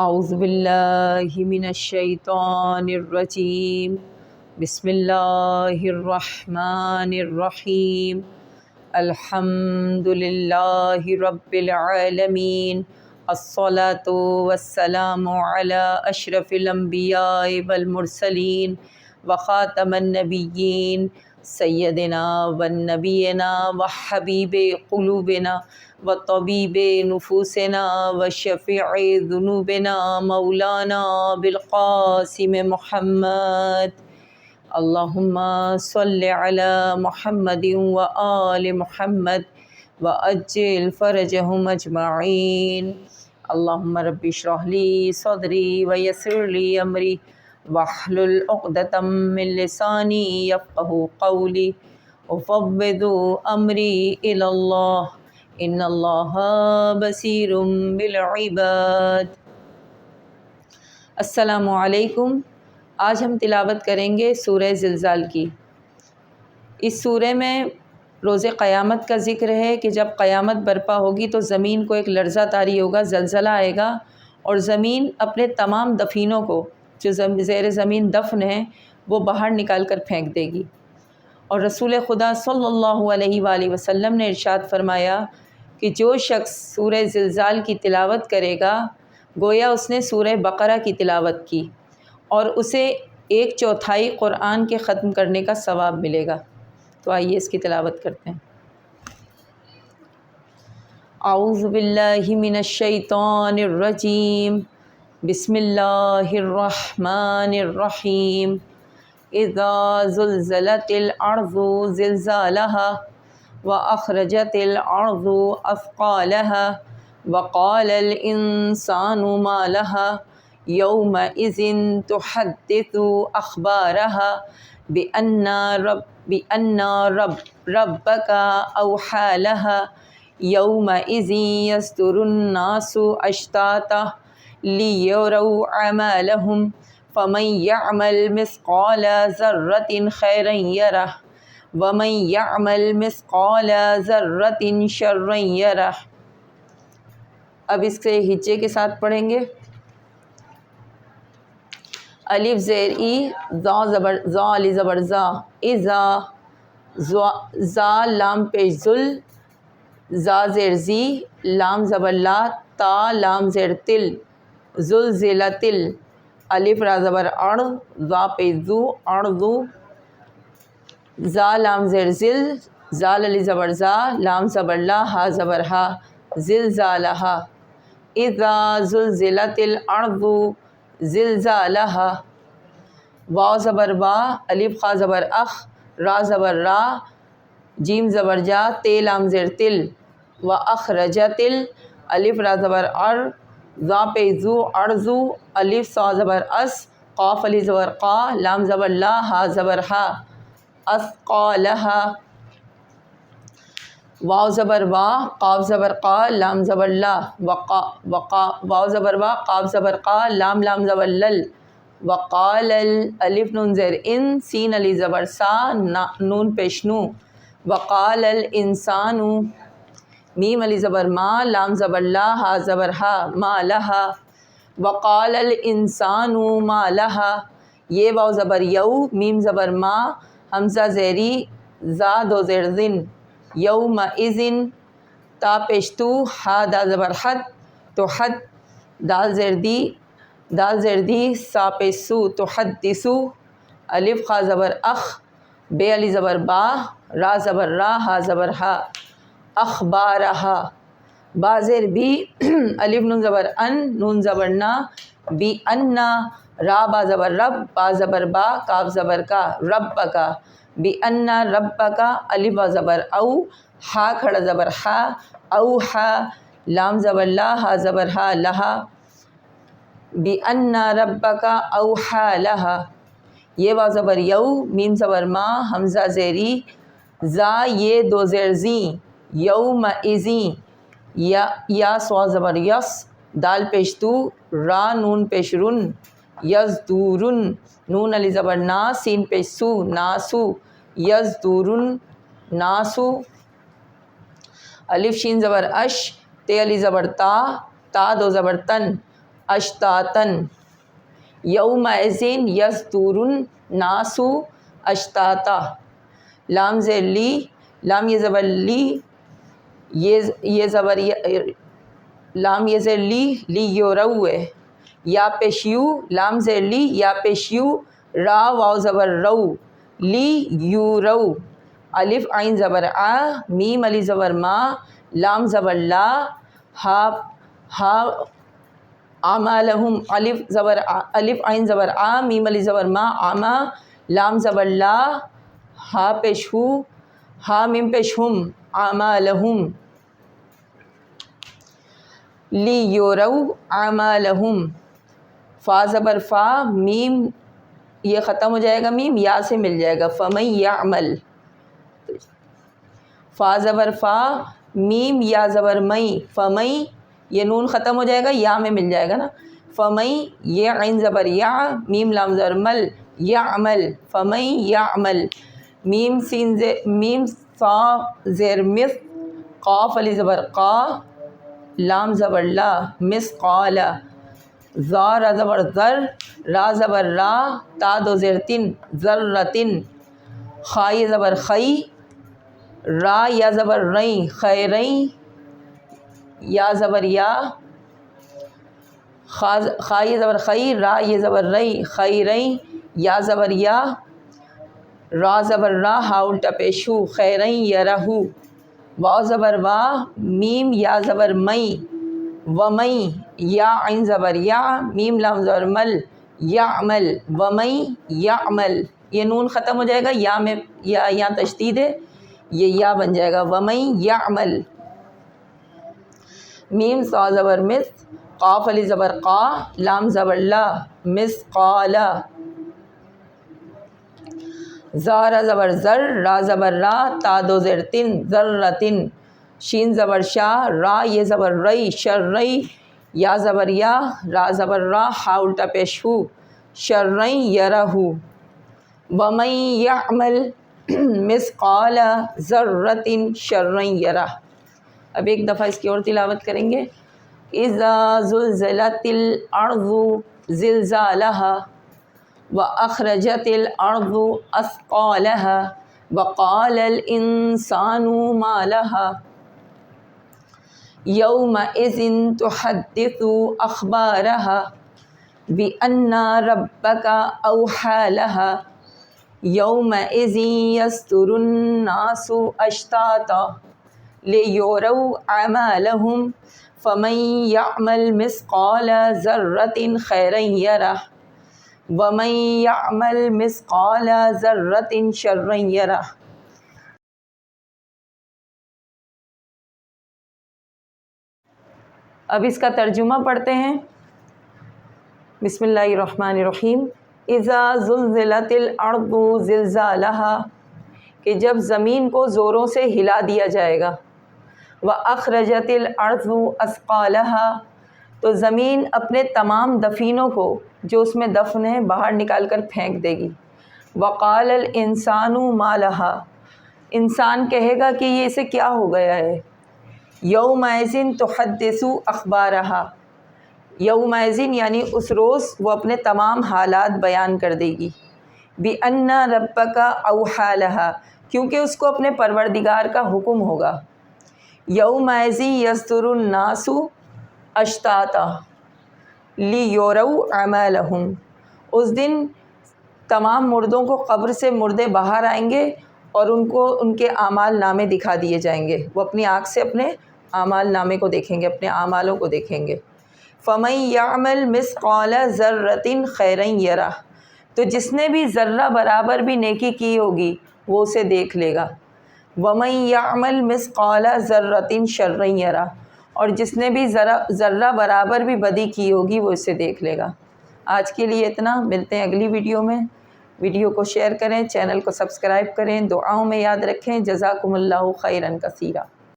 اعوذ باللہ من الشیطان الرجیم بسم اللہ الرحمن الرحیم الحمد للہ رب العالمین الصلاة والسلام علی اشرف الانبیاء والمرسلین وخاتم النبیین سیدنا والنبینا وحبیب قلوبنا وطبیب نفوسنا وشفیع ذنوبنا مولانا بالقاسم محمد اللہم صل علی محمد وآل محمد وعجل فرجہم اجمعین۔ اللہم رب اشرح لی صدری ویسر لی امری واحلل عقدۃ من لسانی یفقہوا قولی افوض امری الی اللہ ان اللہ بصیر بالعباد۔ السلام علیکم۔ آج ہم تلاوت کریں گے سورہ زلزال کی۔ اس سورہ میں روز قیامت کا ذکر ہے کہ جب قیامت برپا ہوگی تو زمین کو ایک لرزہ طاری ہوگا، زلزلہ آئے گا اور زمین اپنے تمام دفینوں کو جو زیر زمین دفن ہیں وہ باہر نکال کر پھینک دے گی۔ اور رسول خدا صلی اللہ علیہ وآلہ وسلم نے ارشاد فرمایا کہ جو شخص سورہ زلزال کی تلاوت کرے گا گویا اس نے سورہ بقرہ کی تلاوت کی اور اسے 1/4 قرآن کے ختم کرنے کا ثواب ملے گا۔ تو آئیے اس کی تلاوت کرتے ہیں۔ اعوذ باللہ من الشیطان الرجیم بسم اللہ الرحمن الرحیم اذا زلزلت الارض زلزالها وأخرجت الأرض أثقالها وقال الإنسان ما لها يومئذ تحدث أخبارها بأن ربك أوحى لها يومئذ يصدر الناس أشتاتا ليروا أعمالهم فمن يعمل مثقال ذرة خيرا يره وَمَن يَعْمَلْ مِثْقَالَ ذَرَّةٍ شَرًّا يَرَهُ۔ اب اس سے ہجے کے ساتھ پڑھیں گے۔ الف زیر ای، زا زبر زا علی زبر زا، ازا، زا لام پیش ذل، زا زیر زی، لام زبر لا، تا لام زیر تل، زلزلتل، الف را زبر اڑ، زا پیش زو، اڑزو، زا لام زیر زل، زال علی زبر زا، لام زبر لا، ہا زبر ہا، زلزالہا، اذا زلزلت الارض زلزالہا، واو زبر وا، الف خا زبر اخ، را زبر را، جیم زبر جا، تے لام زیر تل، و اخرجتل، الف را زبر ار، زا پہ زو، ارزو، الف سا زبر اس، قاف علی زبر قا، لام زبر لا، ہا زبر ہا، اثقالہا، واو زبر وا، قاف زبر قا، لام زبر لا، واو زبر وا، قاف زبر قا، لام زبر لل، وقال الف نون زیر ان، سین علی زبر سا، نون پیش نو، وقال الانسان، میم علی زبر ما، لام زبر لا، ہا زبر ہا، ما لہا، وقال الانسان ما لہا، یہ واو زبر یو، میم زبر ما، حمزہ زیری، زا دو زیر زن، یومئذن، تا پیشتو، ہا دا زبر حد، تو حد، دال زیر دی، سا پیسو، تو حدثو، الف خا زبر اخ، بے علی زبر با، را زبر را، ہا زبر ہا، اخبارہا، با زیر بی، الف نون زبر ان، نون زبر نا، بی انا، را با زبر رب، با زبر با، کاف زبر کا، رب کا، بی انا رب کا، الف با زبر او، ہا کھڑا زبر ہا، او ہا، لام زبر لا، ہا زبر ہا، لہا، بی انا رب کا اوحا لہا، یہ واو زبر یو، میم زبر ما، حمزہ زیری، زا یہ دو زیر زیں، یومئذین، یا سوا زبر یس، دال پیش تو، را نون پیش رن، یزدورن، نون علی زبر نا، سین پیش سو، ناسو، یزدورن ناسو، الف شین زبر اش، تے علی زبر تا، تا دو زبر تن، اشتاتن، یومئذ یصدر الناس اشتاتا، لام زیر لی، لام یہ زبر لی، یہ زبر لام یہ زیر لی یورو ہے، یا پیش یو، لام زیر لی یا پیش یو، را واو زبر رو، لی یورو، الف عین زبر آ، میم علی زبر ما، لام زبر لا، ہا اعمالہم، الف عین زبر آ، میم علی زبر ما، آما، لام زبر لا، ہا پیش ہو، ہا میم پیش ہم، اعمالہم، لی یورو اعمالہم، فا زبر فا، میم یہ ختم ہو جائے گا، میم یا سے مل جائے گا، فمن یعمل، فا زبر فا، میم یا زبر مئی، فمئی، یہ نون ختم ہو جائے گا، یا میں مل جائے گا نا، فمئی، یہ عین زبر یا، میم لام زبر مل، یعمل، فمن یعمل، میم صا زیر مس، قاف علی زبر قا، لام زبر لا، مثقال، زا را زبر زر، را زبر را، تا دو زیر تن، ذرتن، خائی زبر خی، را یا زبر رئی، خیرئی، یا زبر یا، خائی زبر خی، را یہ زبر رئی، خیرئی، یا زبر یا، را زبر را، ہا الٹا پیشو، خیرئی یرہو، واو زبر وا، میم یا زبر مئی، ومئی، یا عین زبر یا، میم لام زبر مل، یعمل، ومئی یعمل، یہ نون ختم ہو جائے گا، یا میں یا یہاں تشدید ہے، یہ یا بن جائے گا، ومئی یعمل، میم صا زبر مس، قاف علی زبر قا، لام زبر لا، مثقال، زا را زبر زر، را زبر را، تا دو زیر تن، ذرتن، شین زبر شا، را یہ زبر رئی، شرئی، یا زبر یا، را زبر را، ہا الٹا پیش ہو، شرئی یرہو، ومن یعمل مثقال ذرۃ شرا یرہ۔ اب ایک دفعہ اس کی اور تلاوت کریں گے، اذا زلزلت الارض زلزالها واخرجت الارض اثقالها وقال الانسان ما لها یومئذ تحدث اخبارها بان ربك اوحى لها یومئذ یصدر الناس اشتاتا لیروا اعمالهم فمن یعمل مثقال ذرۃ خیرا یرہ ومن یعمل مثقال ذرۃ شرا یرہ۔ اب اس کا ترجمہ پڑھتے ہیں، بسم اللہ الرحمن الرحیم۔ اذا زلزلت الارض زلزالها، کہ جب زمین کو زوروں سے ہلا دیا جائے گا، واخرجت الارض اثقالها، تو زمین اپنے تمام دفینوں کو جو اس میں دفن ہے باہر نکال کر پھینک دے گی، وقال الانسان ما لها، انسان کہے گا کہ یہ اسے کیا ہو گیا ہے، یومئذ تحدث اخبارها، یومئذ یعنی اس روز وہ اپنے تمام حالات بیان کر دے گی، بِأَنَّ رَبَّكَ أَوْحَى لَهَا، کیونکہ اس کو اپنے پروردگار کا حکم ہوگا، یومئذ یصدر الناس اشتاتا لیروا اعمالهم، اس دن تمام مردوں کو قبر سے مردے باہر آئیں گے اور ان کو ان کے اعمال نامے دکھا دیے جائیں گے، وہ اپنی آنکھ سے اپنے اعمال نامے کو دیکھیں گے، اپنے اعمالوں کو دیکھیں گے۔ فَمَن يَعْمَلْ مِثْقَالَ ذَرَّةٍ خَيْرًا يَرَهُ، تو جس نے بھی ذرہ برابر بھی نیکی کی ہوگی وہ اسے دیکھ لے گا، وَمَن يَعْمَلْ مِثْقَالَ ذَرَّةٍ شَرًّا يَرَهُ، اور جس نے بھی ذرہ برابر بھی بدی کی ہوگی وہ اسے دیکھ لے گا۔ آج کے لیے اتنا، ملتے ہیں اگلی ویڈیو میں۔ ویڈیو کو شیئر کریں، چینل کو سبسکرائب کریں، دعاؤں میں یاد رکھیں۔ جزاکم اللہ خیرا کثیرا۔